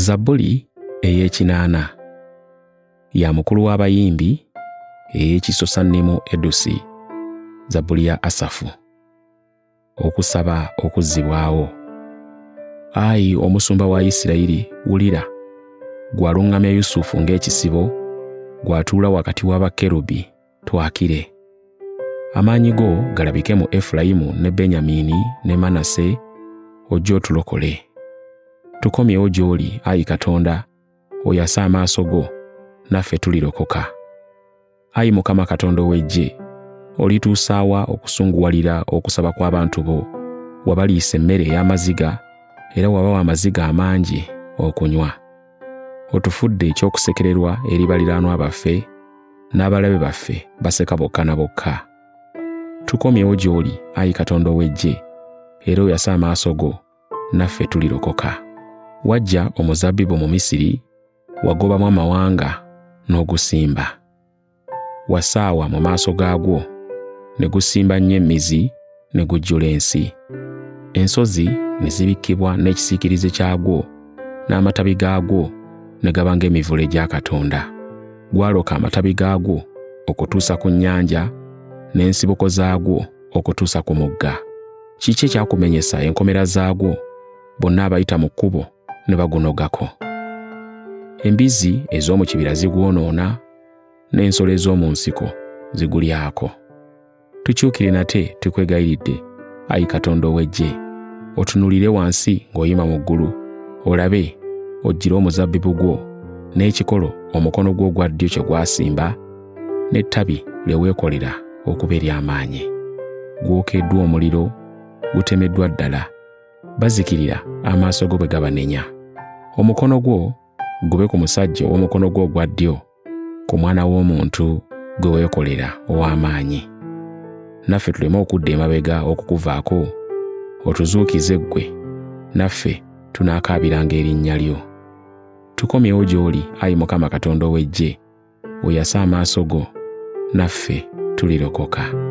Zabbuli ey'ekinaana ya mukulu w'abayimbi ey'Ekisosannimo Edusi, Zabbuli ya Asafu. Okusaba okuzzibwawo. Ayi omusumba wa Isirayiri, wulira, gw'aluŋŋamya Yusufu ng'ekisibo, gw'atuula wakati w'abakerubi, twakire. Amaanyi go galabike mu Efulayimu ne Benyamini ne Manase, ojje otulokole. Tukomyewo gy'oli, Ayi Katonda, oyase amaaso go, naffe tulirokoka. Ayi Mukama Katonda ow'eggye, olituusaawa okusunguwalira okusaba kw'abantu bo? Wabaliisa emmere ey'amaziga, era wabawa amaziga amangi okunywa. Otufudde ekyokusekererwa eri baliraanwa baffe, n'abalabe baffe baseka bokka na bokka. Tukomyewo gy'oli, Ayi Katonda ow'eggye, era oyase amaaso go, naffe tulirokoka. Wajja omuzabbibu mu Misiri, wagobamu amawanga n'ogusimba. Wasaawa mu maaso gaagwo, ne gusimba nnyo emizi, ne gujjula ensi. Ensozi ne zibikkibwa n'ekisiikirize kyagwo, n'amatabi gaagwo ne gaba ng'emivule gya Katonda. Gwaloka amatabi gaagwo okutuusa ku nnyanja, n'ensibuko zaagwo okutuusa ku mugga. Kiki ekyakumenyesa enkomera zaagwo? Bonna abayita mu kkubo ne bagunogako. Embizzi ez'omu kibira zigwonoona, n'ensolo ez'omu nsiko zigulyako. Tukyukire nate tukwegayiridde, Ayi Katonda ow'eggye, otunuulire wansi ng'oyima mu ggulu, olabe, oggyire omuzabbibu gwo, n'ekikolo omukono gwo ogwa ddyo kye gwasimba, n'ettabi lye weekolera okuba ery'amaanyi. Gwokeddwa omuliro, gutemeddwa ddala, bazikirira amaaso go bwe gabanenya. Omukono gwo gube ku musajja ow'omukono gwo ogwa ddyo, ku mwana w'omuntu gwe weekolera ow'amaanyi. Naffe tuleme okudda emabega okukuvaako, otuzuukize ggwe, naffe tunaakaabiranga erinnya lyo. Tukomyewo gy'oli, Ayi Mukama Katonda ow'eggye, oyase amaaso go, naffe tulirokoka.